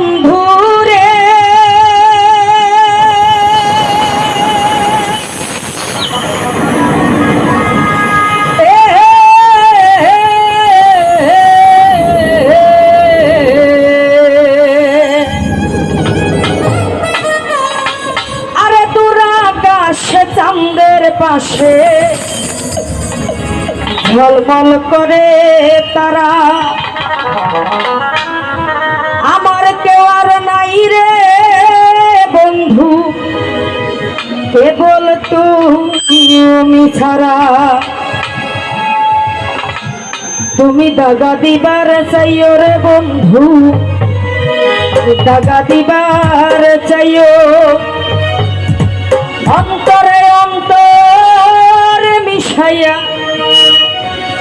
বন্ধু রে আরে দূর আকাশে চাঁদের পাশে ঝলমল করে তারা আমার কেউ আর নাই রে বন্ধু কেবল তুমি ছাড়া তুমি দাগা দিবার চাইও রে বন্ধু দাগা দিবার চাইও অন্তরে অন্তরে মিশাইয়া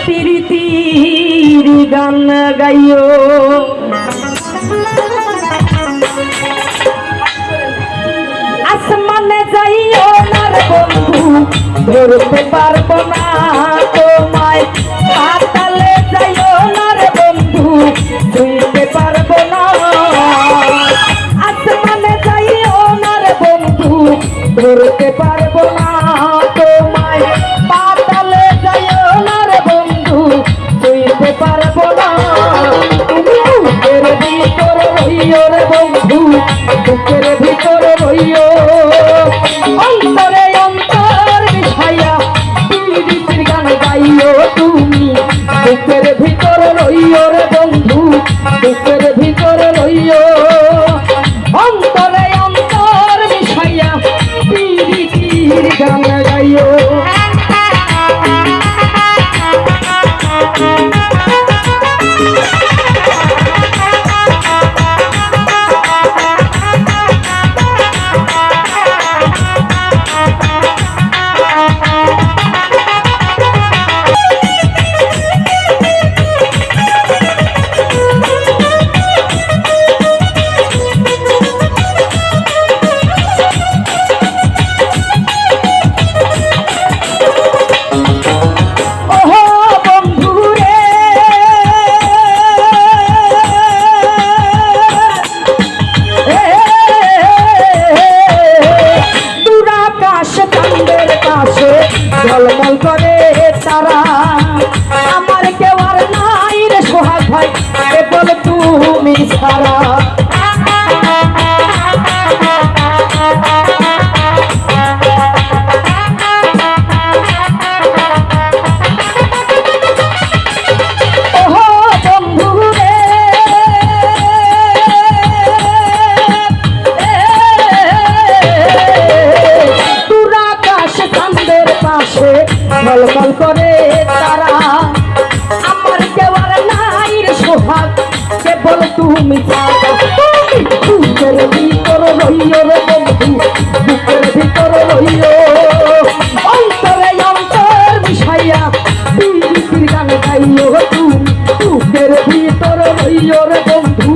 প্রীতির গান গাইও আসমানে যাইও না রে বন্ধু ধরতে পারবো না তোমায় পাতালে যাইও না রে বন্ধু ধরতে পারবো না আসমানে যাইও না রে বন্ধু ধরতে পারবো না তোমায় পাতালে যাইও না রে বন্ধু ধরতে পারবো না তুমি বুকের ভিতর রইও রে বন্ধু বুকের ভিতর রইও অন্তরে অন্তর মিশাইয়া প্রীতির গান গাইও তুমি বুকের ভিতর রইও রে বন্ধু বুকের ভিতর রইও অন্তরে অন্তর মিশাইয়া প্রীতির গান গাইও ঝলমল করে তারা আমার কেউ আর নাই রে সোহাগ ভাই কেবল তুমি ছাড়া ঝলমল করে তারা আমার কেউ আর নাই রে সোহাগ কেবল তুমি ছাড়া বুকের ভিতর রইও রে বন্ধু বুকের ভিতর রইও অন্তরে অন্তর মিশাইয়া প্রীতির গান গাইও তুমি বুকের ভিতর রইও রে বন্ধু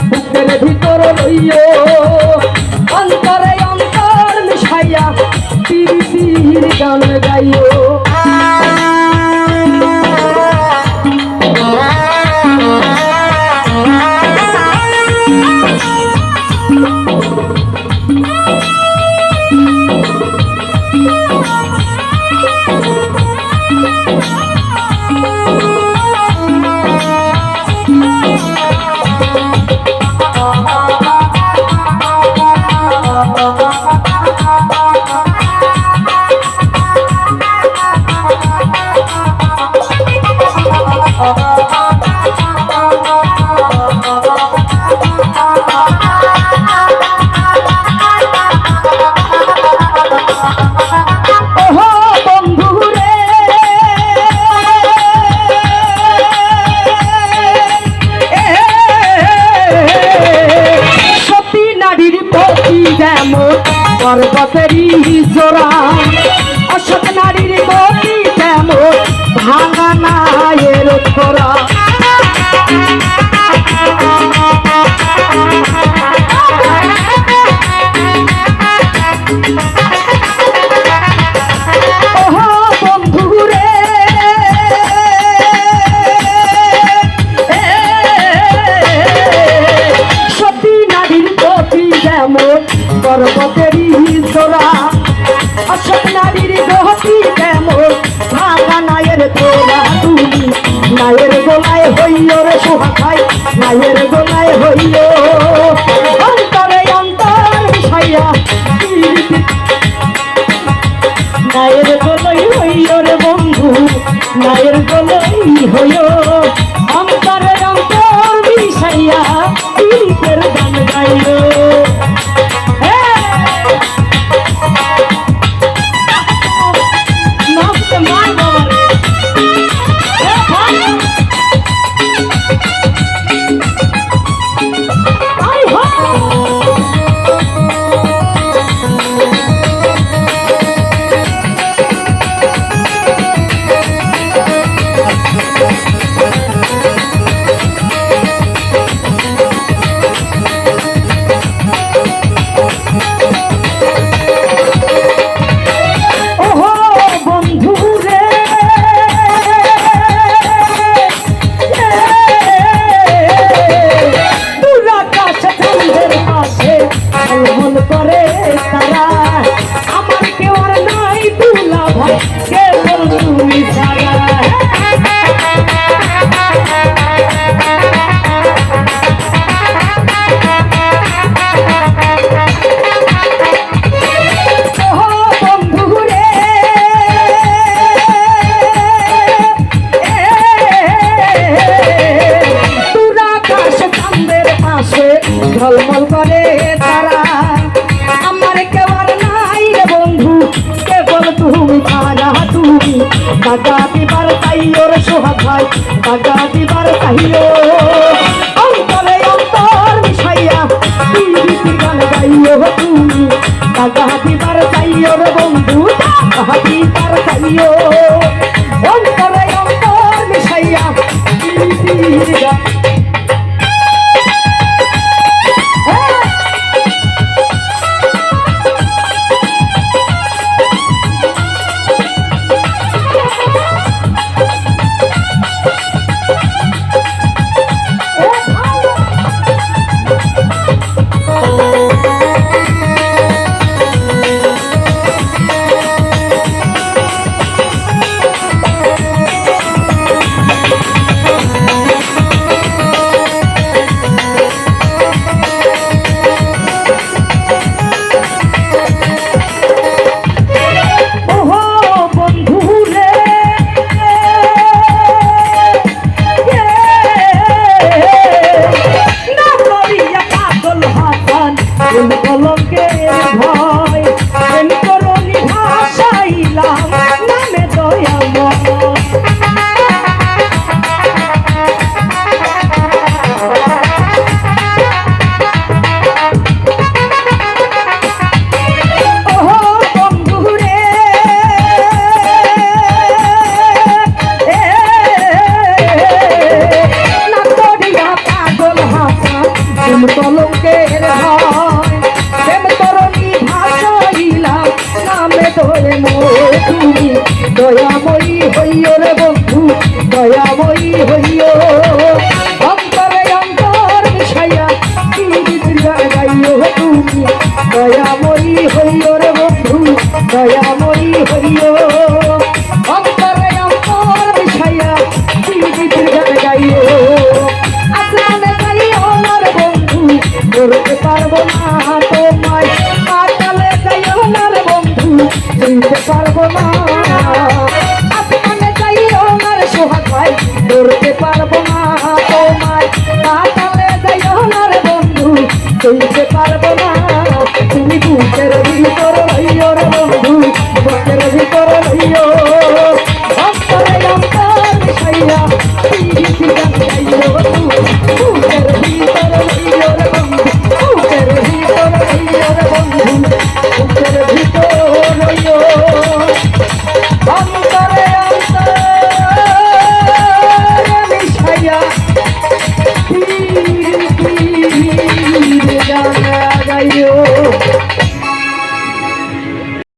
বুকের ভিতর রইও অন্তরে অন্তর মিশাইয়া প্রীতির গান গাইও পর্বতেরই জোড়া অসৎ নারীর গতি তেমন ভাঙা নায়ের খোরা পর্বতেরই চোরা অশোক নারীর গতি কেমন ভাঙা নায়ের তোরা তুমি নায়ের গোলায় হইও রে সোহাখাই নায়ের গোলায় হইও অন্তরে অন্তর মিশাইয়া নায়ের গোলাই হইও রে বন্ধু নায়ের গোলাই হইও অন্তরে অন্তর মিশাইয়া পীড়িতের গান গাইও করে তারা আমার কেউ আর নাই তুলা ভাই কেবল তুমি ছাড়া ঝলমল করে তারা আমার কেবল নাই রে বন্ধু কেবল তুমি ছাড়া তুমি দাগা দিবার তাইও রে সোহাগ ভাই দাগা দিবার তাইও অন্তরে অন্তর মিশাইয়া পীড়িতের গান গাইও তুমি দাগা দিবার তাইও রে বন্ধু দাগা দিবার তাইও অন্তরে অন্তর মিশাইয়া পীড়িতের গান কলঙ্কের ভয় প্রেম করনি ভাসাইলাম নামে দয়াময় কলঙ্কের ভয় প্রেম করনি ভাসাইলাম নামে ধরে মোর তুমি দয়াময়ী হইও রে বন্ধু দয়াময়ী হইও অন্তরে অন্তর মিশাইয়া পীড়িতের গান গাইও তুমি দয়াময়ী হইও রে বন্ধু দয়াময়ী হইও অন্তরে অন্তর মিশাইয়া পীড়িতের গান গাইও আসমানে যাইও না রে বন্ধু ধরতে পারবো না তোমায় পাতালে যাইও না রে বন্ধু ধরতে পারবো না আসমানে যাইও না রে সোহাগ ভাই ধরতে পারবো না তোমায় পাতালে যাইও না রে বন্ধু ধরতে পারবো না তুমি বুঝতে